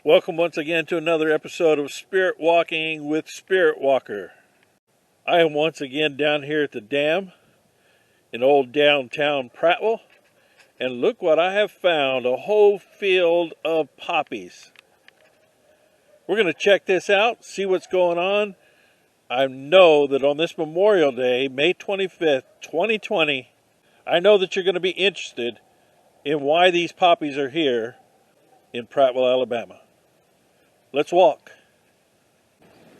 Welcome once again to another episode of Spirit Walking with Spirit Walker. I am once again down here at the dam in old downtown Prattville, and look what I have found, a whole field of poppies. We're going to check this out, see what's going on. I know that on this Memorial Day, May 25th, 2020, I know that you're going to be interested in why these poppies are here in Prattville, Alabama. Let's walk.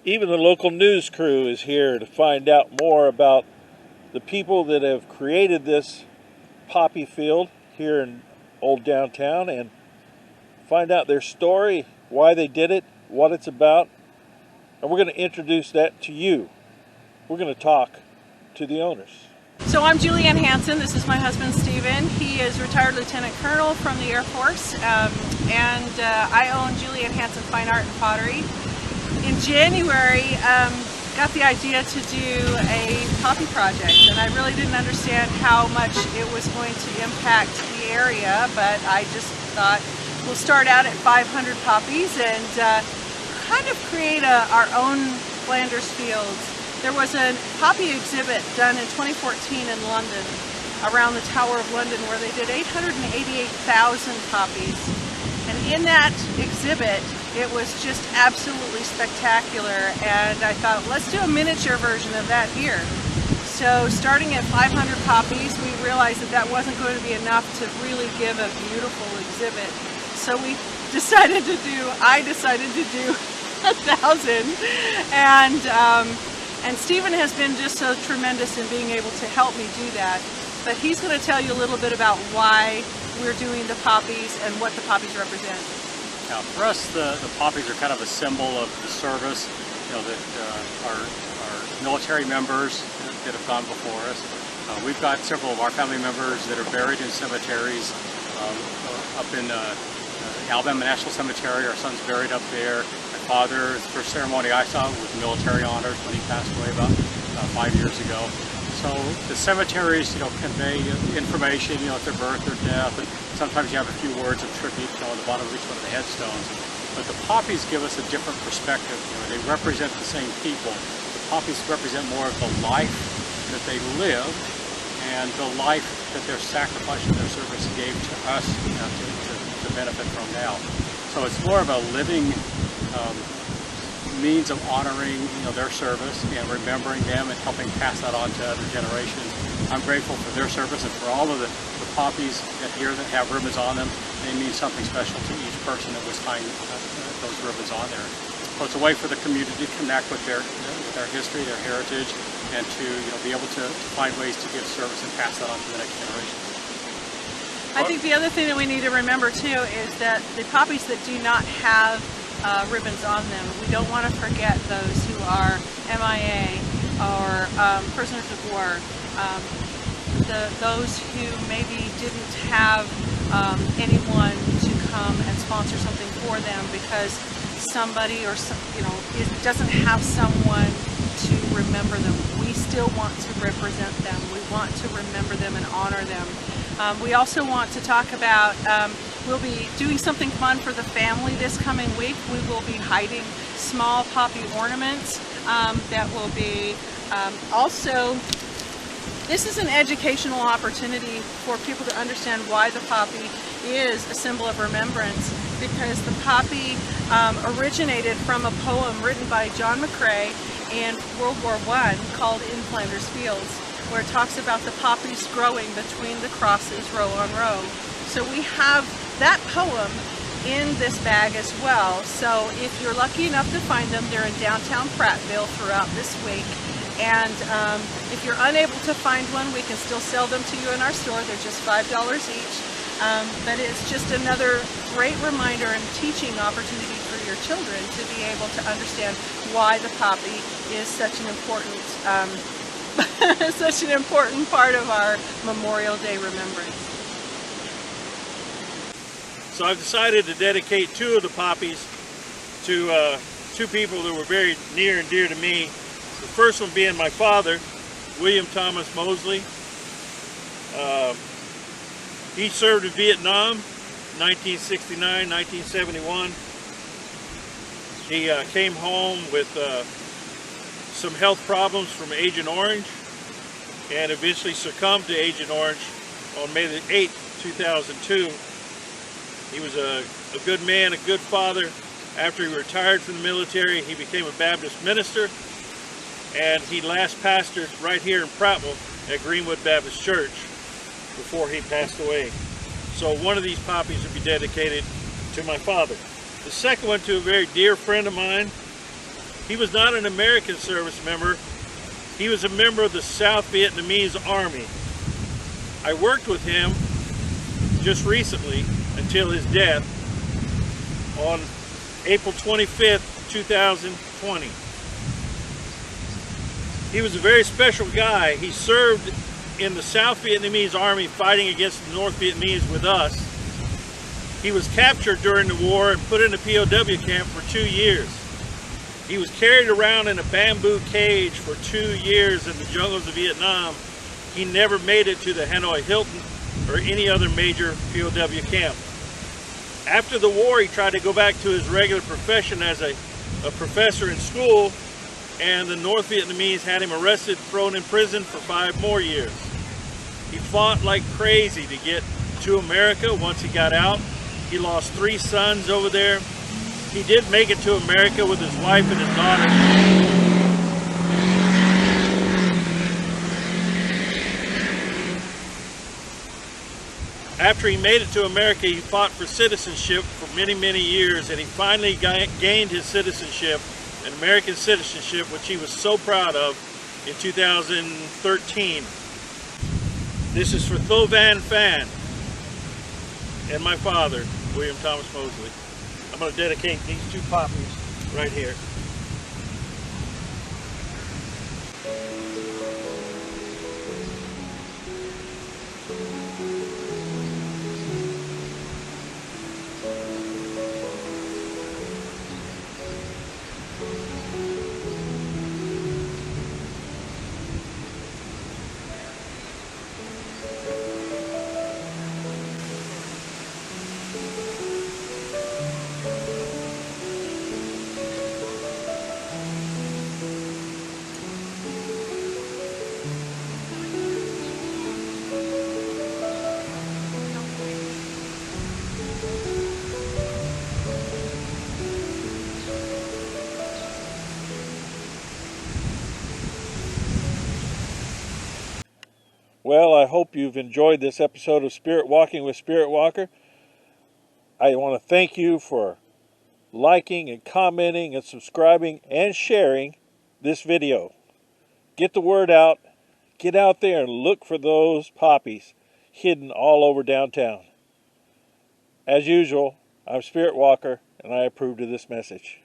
Even the local news crew is here to find out more about the people that have created this poppy field here in old downtown and find out their story, why they did it, what it's about. And we're going to introduce that to you. We're going to talk to the owners. So I'm Julianne Hanson. This is my husband Steven. He is retired Lieutenant Colonel from the Air Force, and I own Julianne Hanson Fine Art and Pottery. In January, got the idea to do a poppy project, and I really didn't understand how much it was going to impact the area, but I just thought we'll start out at 500 poppies and kind of create our own Flanders fields. There was a poppy exhibit done in 2014 in London, around the Tower of London, where they did 888,000 poppies. And in that exhibit, it was just absolutely spectacular. And I thought, let's do a miniature version of that here. So starting at 500 poppies, we realized that that wasn't going to be enough to really give a beautiful exhibit. So I decided to do 1,000. And Steven has been just so tremendous in being able to help me do that. But he's going to tell you a little bit about why we're doing the poppies and what the poppies represent. Now, for us, the poppies are kind of a symbol of the service, that our military members that have gone before us. We've got several of our family members that are buried in cemeteries up in Alabama National Cemetery. Our son's buried up there. My father, the first ceremony I saw was military honors when he passed away about 5 years ago. So the cemeteries, convey information, at their birth or death, and sometimes you have a few words of tribute on the bottom of each one of the headstones. But the poppies give us a different perspective. They represent the same people. The poppies represent more of the life that they lived and the life that their sacrifice and their service gave to us to benefit from now. So it's more of a living means of honoring their service and remembering them and helping pass that on to other generations. I'm grateful for their service and for all of the poppies here that have ribbons on them. They mean something special to each person that was tying those ribbons on there. So it's a way for the community to connect with their history, their heritage, and to be able to find ways to give service and pass that on to the next generation. I think the other thing that we need to remember too is that the poppies that do not have ribbons on them, we don't want to forget those who are MIA or prisoners of war, those who maybe didn't have anyone to come and sponsor something for them because somebody doesn't have someone to remember them. We still want to represent them. We want to remember them and honor them. We also want to talk about, we'll be doing something fun for the family this coming week. We will be hiding small poppy ornaments that will be also, this is an educational opportunity for people to understand why the poppy is a symbol of remembrance, because the poppy originated from a poem written by John McCrae in World War I called In Flanders Fields, where it talks about the poppies growing between the crosses row on row. So we have that poem in this bag as well. So if you're lucky enough to find them, they're in downtown Prattville throughout this week. And if you're unable to find one, we can still sell them to you in our store. They're just $5 each. But it's just another great reminder and teaching opportunity for your children to be able to understand why the poppy is such an important such an important part of our Memorial Day remembrance. So I've decided to dedicate two of the poppies to two people that were very near and dear to me. The first one being my father, William Thomas Moseley. He served in Vietnam, 1969, 1971. He came home with some health problems from Agent Orange and eventually succumbed to Agent Orange on May the 8th, 2002. He was a good man, a good father. After he retired from the military, he became a Baptist minister, and he last pastored right here in Prattville at Greenwood Baptist Church before he passed away. So one of these poppies will be dedicated to my father. The second one to a very dear friend of mine. He was not an American service member. He was a member of the South Vietnamese Army. I worked with him just recently until his death on April 25th, 2020. He was a very special guy. He served in the South Vietnamese Army fighting against the North Vietnamese with us. He was captured during the war and put in a POW camp for 2 years. He was carried around in a bamboo cage for 2 years in the jungles of Vietnam. He never made it to the Hanoi Hilton or any other major POW camp. After the war, he tried to go back to his regular profession as a professor in school, and the North Vietnamese had him arrested, thrown in prison for 5 more years. He fought like crazy to get to America once he got out. He lost 3 sons over there. He did make it to America with his wife and his daughter. After he made it to America, he fought for citizenship for many, many years, and he finally gained his citizenship, an American citizenship, which he was so proud of in 2013. This is for Thovan, Phan, and my father, William Thomas Moseley. I'm going to dedicate these 2 poppies right here. Well, I hope you've enjoyed this episode of Spirit Walking with Spirit Walker. I want to thank you for liking and commenting and subscribing and sharing this video. Get the word out. Get out there and look for those poppies hidden all over downtown. As usual, I'm Spirit Walker, and I approve of this message.